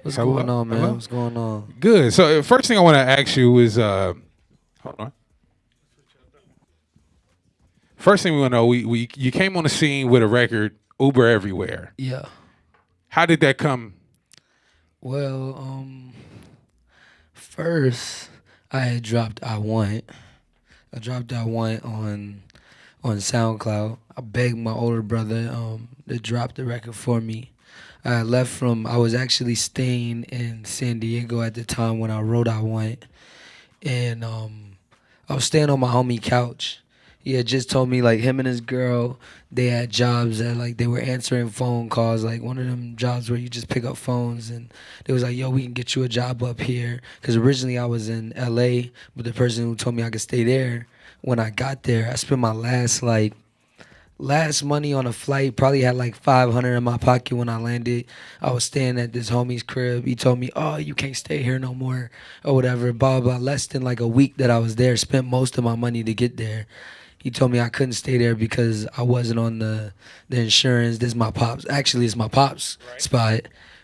What's Hello, going on, man? hello. What's going on? Good. So first thing I want to ask you is, hold on. First thing we want to know, we you came on the scene with a record, Uber Everywhere. Yeah. How did that come? Well, first I had dropped I Want. I dropped I Want on SoundCloud. I begged my older brother to drop the record for me. I was actually staying in San Diego at the time when I wrote I Want, and I was staying on my homie couch. He had just told me like him and his girl, they had jobs that like they were answering phone calls, like one of them jobs where you just pick up phones, and they was like, yo, we can get you a job up here. Cause originally I was in LA, but the person who told me I could stay there, when I got there, I spent my last money on a flight. Probably had like 500 in my pocket when I landed. I was staying at this homie's crib. He told me, "Oh, you can't stay here no more," or whatever. Blah blah. Less than like a week that I was there. Spent most of my money to get there. He told me I couldn't stay there because I wasn't on the insurance. This is my pops. Actually, it's my pops' spot,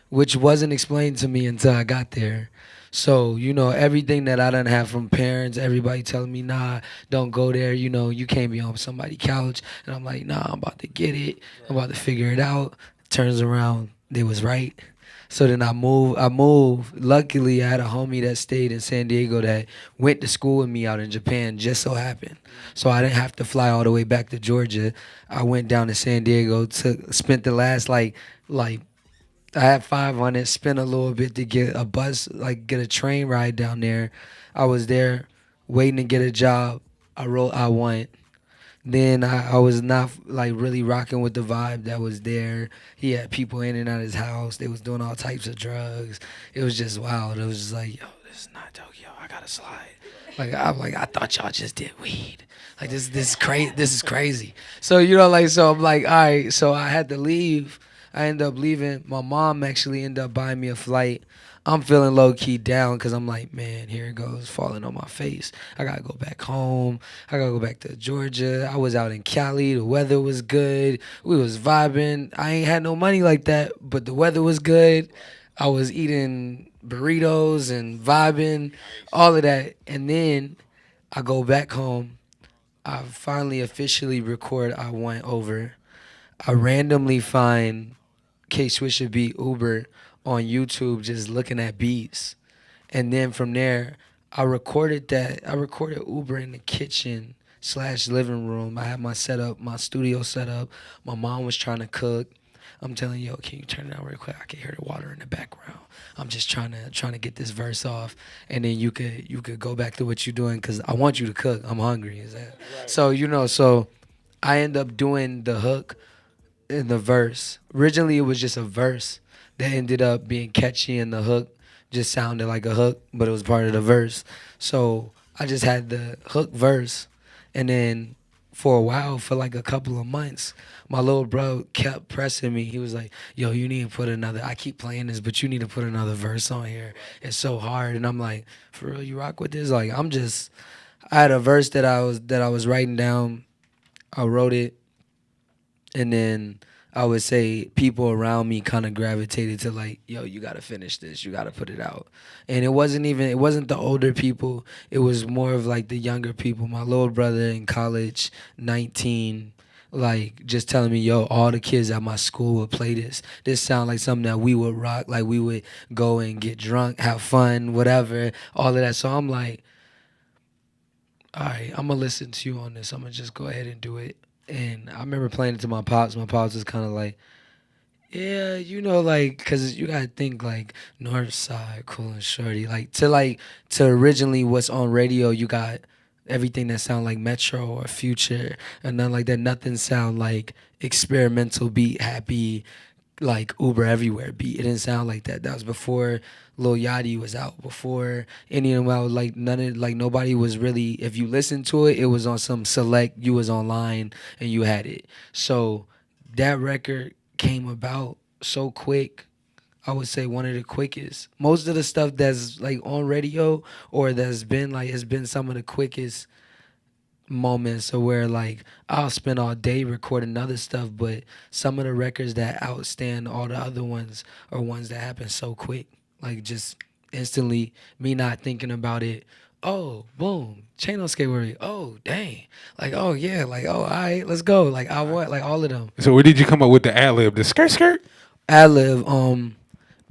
which wasn't explained to me until I got there. So, everything that I done have from parents, everybody telling me, nah, don't go there. You can't be on somebody's couch. And I'm like, nah, I'm about to get it. I'm about to figure it out. Turns around, they was right. So then I moved. Luckily, I had a homie that stayed in San Diego that went to school with me out in Japan, just so happened. So I didn't have to fly all the way back to Georgia. I went down to San Diego, spent the last like I had 500, spent a little bit to get a bus, like get a train ride down there. I was there waiting to get a job. I wrote I Want. Then I was not like really rocking with the vibe that was there. He had people in and out of his house. They was doing all types of drugs. It was just wild. It was just like, yo, this is not Tokyo. I gotta slide. I thought y'all just did weed. Like this is crazy. This is crazy. So so I'm like, all right. So I had to leave. I ended up leaving. My mom actually ended up buying me a flight. I'm feeling low key down because I'm like, man, here it goes, falling on my face. I gotta go back home. I gotta go back to Georgia. I was out in Cali. The weather was good. We was vibing. I ain't had no money like that, but the weather was good. I was eating burritos and vibing, all of that. And then I go back home. I finally officially record I Went Over. I randomly find K Swisher Beat Uber on YouTube just looking at beats. And then from there, I recorded that. I recorded Uber in the kitchen slash living room. I had my setup, my studio set up. My mom was trying to cook. I'm telling you, yo, can you turn it down real quick? I can hear the water in the background. I'm just trying to get this verse off, and then you could go back to what you're doing because I want you to cook. I'm hungry. Is that so? So I end up doing the hook in the verse. Originally, it was just a verse that ended up being catchy, and the hook just sounded like a hook, but it was part of the verse. So I just had the hook verse, and then for a while, for like a couple of months, my little bro kept pressing me. He was like, "Yo, you need to put another. I keep playing this, but you need to put another verse on here. It's so hard." And I'm like, "For real, you rock with this?" Like, I had a verse that I was writing down. I wrote it, and then I would say people around me kind of gravitated to like, yo, you gotta finish this, you gotta put it out. And it wasn't the older people, it was more of like the younger people. My little brother in college, 19, like just telling me, yo, all the kids at my school would play this. This sound like something that we would rock, like we would go and get drunk, have fun, whatever, all of that. So I'm like, all right, I'm gonna listen to you on this. I'm gonna just go ahead and do it. And I remember playing it to my pops. My pops was kind of like, yeah, like, cause you gotta think like North Side, Cool and Shorty, like to originally what's on radio. You got everything that sound like Metro or Future, and nothing like that. Nothing sound like experimental beat, happy, like Uber Everywhere beat. It didn't sound like that. That was before Lil Yachty was out. Before any of them out. Like none of like nobody was really. If you listen to it, it was on some select. You was online and you had it. So that record came about so quick. I would say one of the quickest. Most of the stuff that's like on radio or that's been like has been some of the quickest moments of where like I'll spend all day recording other stuff, but some of the records that outstand all the other ones are ones that happen so quick. Like just instantly, me not thinking about it. Oh, boom, chain on skateboarding. Oh, dang. Like, oh yeah, like, oh, all right, let's go. Like I what, like all of them. So where did you come up with the ad lib? The skirt skirt? Ad lib,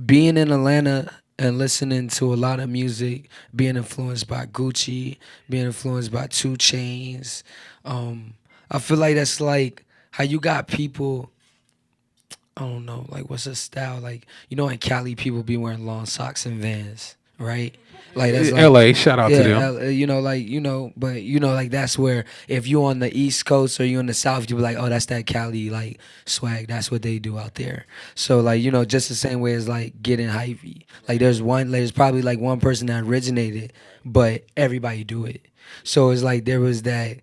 being in Atlanta and listening to a lot of music, being influenced by Gucci, being influenced by Two Chains. Um, I feel like that's like how you got people. I don't know, like what's a style like? You know, in Cali, people be wearing long socks and Vans, right? Like that's like, LA, shout out to yeah, them. you know, like but like that's where if you on the East Coast or you in the South, you be like, oh, that's that Cali like swag. That's what they do out there. So like just the same way as like getting hypey. Like there's probably like one person that originated, but everybody do it. So it's like there was that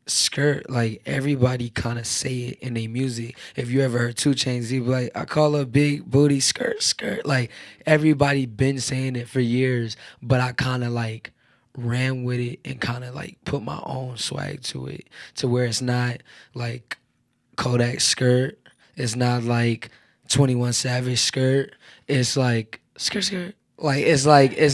skirt, like everybody kind of say it in their music. If you ever heard Two Chains, he be like, I call her big booty skirt skirt. Like everybody been saying it for years, but I kind of like ran with it and kind of like put my own swag to it, to where it's not like Kodak skirt. It's not like 21 Savage skirt. It's like skirt skirt. Like it's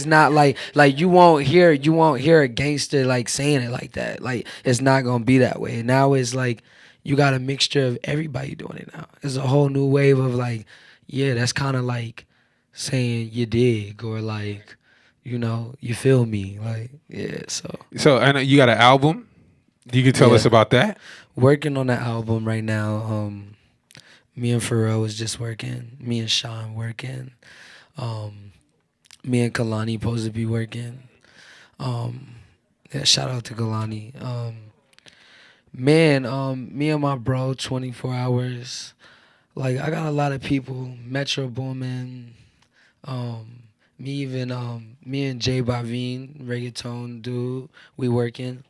not like you won't hear a gangster like saying it like that. Like it's not gonna be that way. Now it's like you got a mixture of everybody doing it now. It's a whole new wave of like, yeah, that's kind of like saying you dig or like, you feel me. Like yeah, so So I know you got an album. You can tell us yeah, about that. working on the album right now. Me and Pharrell was just working. Me and Sean working. Um, Me and Kalani supposed to be working. Um, yeah, shout out to Kalani. Man, me and my bro, 24 hours. Like I got a lot of people. Metro Boomin. Um, me and Jay Bavine, reggaeton dude, we working.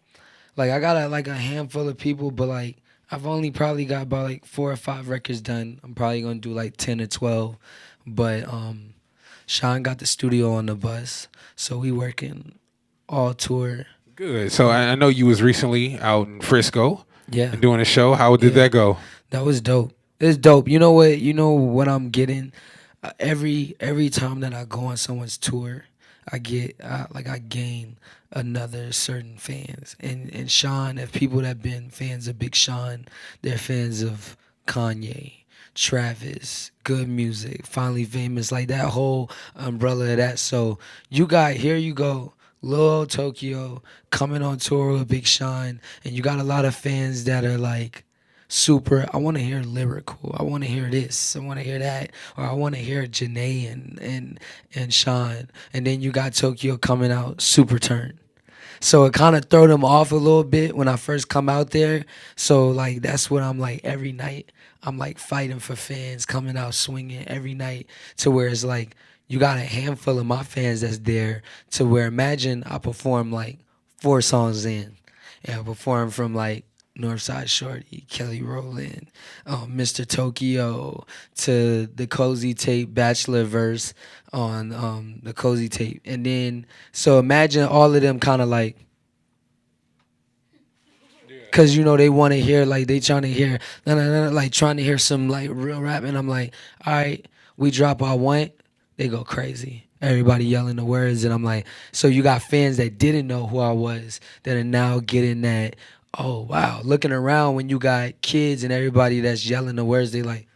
Like I got like a handful of people, but like I've only probably got about like 4 or 5 records done. I'm probably gonna do like 10 or 12, but Sean got the studio on the bus, so we working all tour. Good. So I know you was recently out in Frisco Yeah, and doing a show. How did yeah, that go? that was dope. It's dope. You know what? You know what I'm getting. Every time that I go on someone's tour, I gain another certain fans. And Sean, if people that been fans of Big Sean, they're fans of Kanye, Travis, good music, finally famous, like that whole umbrella of that. So here you go. Lil Tokyo coming on tour with Big Sean, and you got a lot of fans that are like super. I want to hear lyrical. I want to hear this. I want to hear that, or I want to hear Janae and Sean. And then you got Tokyo coming out super turn. So it kind of throw them off a little bit when I first come out there. So like that's what I'm like every night. I'm like fighting for fans coming out swinging every night to where it's like you got a handful of my fans that's there to where imagine I perform like 4 songs in and I perform from like Northside Shorty, Kelly Rowland, Mr. Tokyo to the Cozy Tape Bachelor verse on the Cozy Tape. And then, so imagine all of them kind of like, cause they want to hear like they trying to hear like trying to hear some like real rap, and I'm like, all right, we drop our one, they go crazy. Everybody yelling the words, and I'm like, so you got fans that didn't know who I was that are now getting that. Oh wow, looking around when you got kids and everybody that's yelling the words, they like,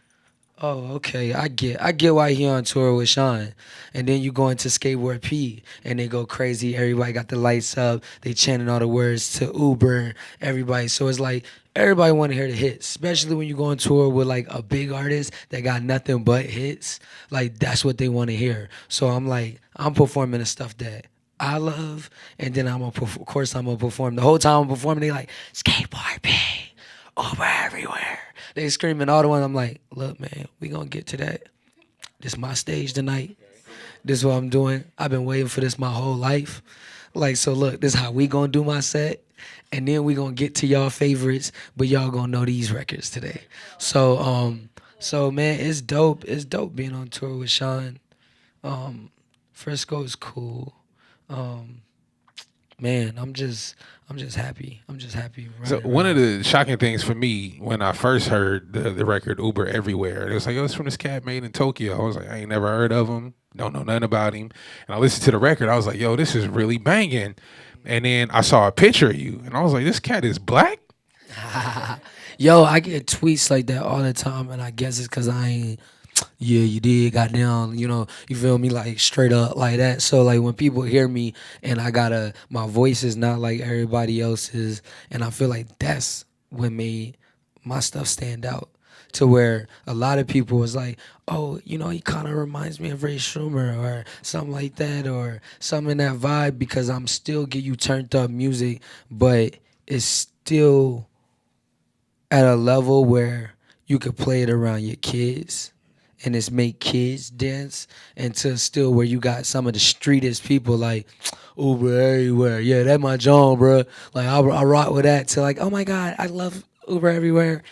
oh, okay. I get why he on tour with Sean. And then you go into Skateboard P and they go crazy. Everybody got the lights up. They chanting all the words to Uber, everybody. So it's like everybody wanna hear the hits. Especially when you go on tour with like a big artist that got nothing but hits. Like that's what they wanna hear. So I'm like, I'm performing the stuff that I love, and then of course I'm gonna perform. The whole time I'm performing, they like skateboard P, Uber everywhere. They screaming all the one. I'm like, look, man, we gonna get to that. This my stage tonight. This is what I'm doing. I've been waiting for this my whole life. Like, so look, this is how we gonna do my set. And then we gonna get to y'all favorites, but y'all gonna know these records today. So man, it's dope. It's dope being on tour with Sean. Um, Frisco is cool. Um, Man, I'm just happy. I'm just happy So running one of around. the shocking things for me when I first heard the record Uber Everywhere, it was like, oh, it's from this cat made in Tokyo. I was like, I ain't never heard of him, don't know nothing about him. And I listened to the record, I was like, yo, this is really banging. And then I saw a picture of you, and I was like, this cat is black. Yo, I get tweets like that all the time, and I guess it's because I ain't. Yeah, you did. Goddamn, you feel me, like straight up like that. So like when people hear me and my voice is not like everybody else's, and I feel like that's what made my stuff stand out. To where a lot of people was like, oh, he kind of reminds me of Ray Schumer or something like that, or something in that vibe, because I'm still get you turned up music, but it's still at a level where you could play it around your kids and it's make kids dance, and to still where you got some of the streetest people like Uber everywhere. Yeah, that my John, bro. Like I rock with that. To like, oh my god, I love Uber everywhere.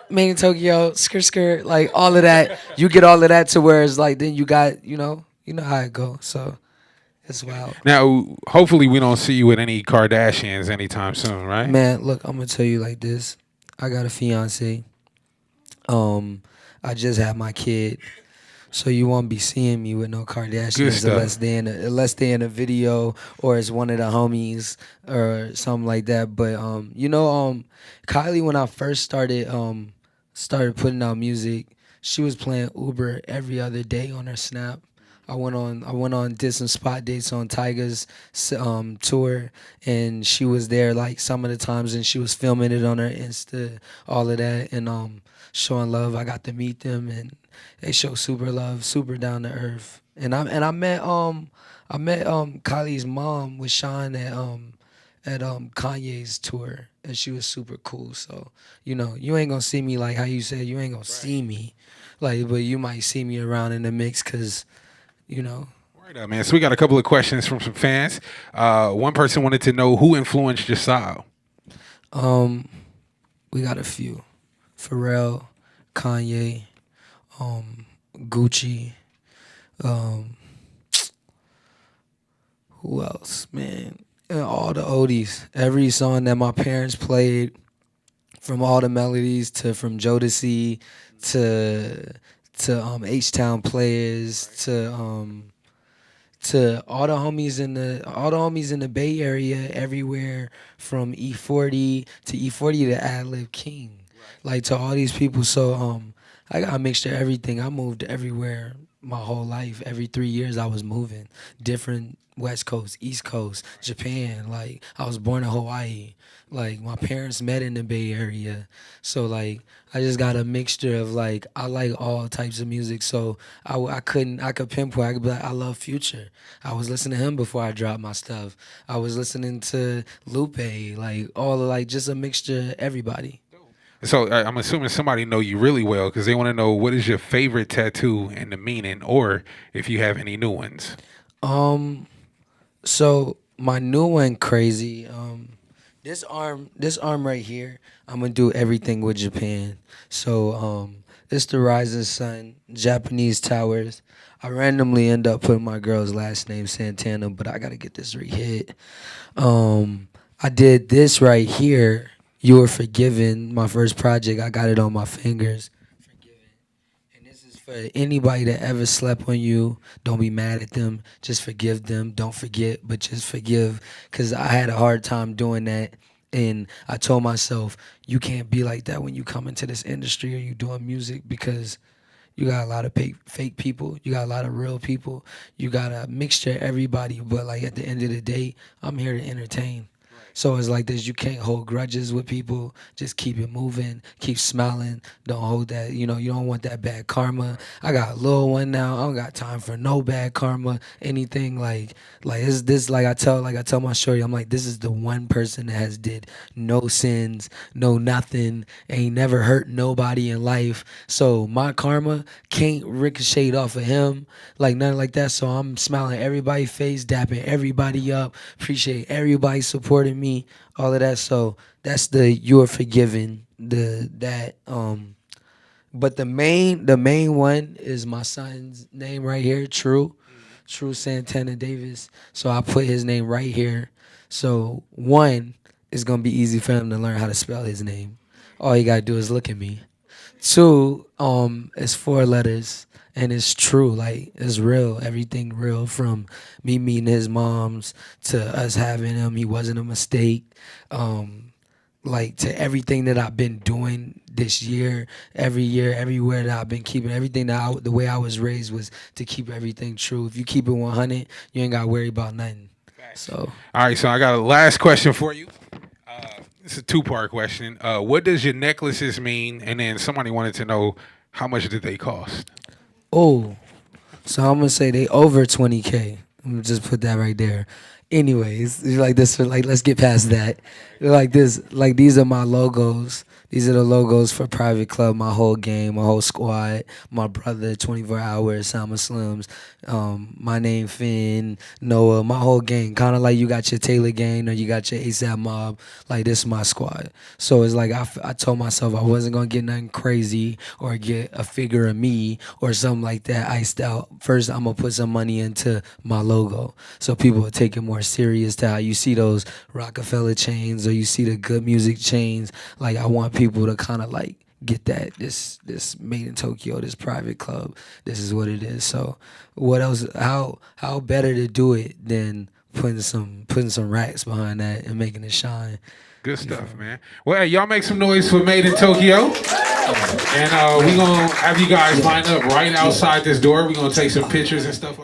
Made in Tokyo, skirt skirt, like all of that. You get all of that to where it's like then you got how it go. So it's wild. Now, hopefully, we don't see you with any Kardashians anytime soon, right? Man, look, I'm gonna tell you like this. I got a fiance. Um, I just had my kid. So you won't be seeing me with no Good Kardashians stuff. unless they in a video or it's one of the homies or something like that. But Kylie, when I first started putting out music, she was playing Uber every other day on her Snap. I went on did some spot dates on Tyga's tour, and she was there like some of the times, and she was filming it on her Insta, all of that, and showing love. I got to meet them, and they show super love, super down to earth. And I met Kylie's mom with Sean at Kanye's tour, and she was super cool. So you ain't gonna see me like how you said, you ain't gonna see me, like, but you might see me around in the mix, cause you know Word up, man. So we got a couple of questions from some fans. One person wanted to know who influenced your style. um we got a few: Pharrell, Kanye, um Gucci, um who else, man? And all the oldies. Every song that my parents played, from all the melodies to from Jodeci to H Town Players to all the homies in the Bay Area, everywhere from E40 to E40 to Adlib King, like to all these people. So I got a mixture of everything. I moved everywhere my whole life. Every 3 years I was moving different. West Coast, East Coast, Japan. Like I was born in Hawaii. Like my parents met in the Bay Area. So like I just got a mixture of like I like all types of music. So I could pinpoint. I could be like, I love Future. I was listening to him before I dropped my stuff. I was listening to Lupe. Like all of like just a mixture of everybody. So I'm assuming somebody know you really well because they want to know what is your favorite tattoo and the meaning, or if you have any new ones. Um. So my new one crazy. This arm right here. I'm gonna do everything with Japan. So it's the rising sun, Japanese towers. I randomly end up putting my girl's last name Santana, but I gotta get this re-hit. I did this right here. You Were Forgiven, my first project. I got it on my fingers. Forgiven. And this is for anybody that ever slept on you. Don't be mad at them. Just forgive them. Don't forget, but just forgive. Because I had a hard time doing that. And I told myself, you can't be like that when you come into this industry or you doing music, because you got a lot of fake people. You got a lot of real people. You got a mixture of everybody. But like at the end of the day, I'm here to entertain. So it's like this. You can't hold grudges with people. Just keep it moving. Keep smiling. Don't hold that. You don't want that bad karma. I got a little one now. I don't got time for no bad karma. Anything like is this like I tell my shorty. I'm like, this is the one person that has did no sins, no nothing, ain't never hurt nobody in life. So my karma can't ricochet off of him, like nothing like that. So I'm smiling everybody's face, dapping everybody up, appreciate everybody supporting me, all of that. So that's the You're Forgiven. The that But the main one is my son's name right here, True. True Santana Davis. So I put his name right here. So one, it's gonna be easy for him to learn how to spell his name. All you gotta do is look at me. Two, it's 4 letters and it's true. Like it's real. Everything real from me meeting his moms to us having him. He wasn't a mistake. Like to everything that I've been doing this year, every year, everywhere that I've been keeping everything the way I was raised was to keep everything true. If you keep it 100, you ain't got to worry about nothing. So, All right, so I got a last question for you. It's a two-part question. What does your necklaces mean? And then somebody wanted to know how much did they cost? oh, so I'm gonna say they over 20K. I'm gonna just put that right there. Anyways, it's like this. Like let's get past that. Like this. Like these are my logos. These are the logos for Private Club. My whole game, my whole squad. My brother, 24 Hours, Sama Slims. My name Finn, Noah. My whole gang. Kind of like you got your Taylor gang or you got your ASAP Mob. Like this is my squad. So it's like I told myself I wasn't gonna get nothing crazy or get a figure of me or something like that iced out. First, I'm gonna put some money into my logo so people will take it more serious. To how you see those Rockefeller chains or you see the good music chains. Like I want people to kind of like get that this made in Tokyo, this Private Club. This is what it is. So what else? How better to do it than putting some racks behind that and making it shine. Good stuff, man. Well, hey, y'all make some noise for Made in Tokyo. And we're going to have you guys line up right outside this door. We're going to take some pictures and stuff like that.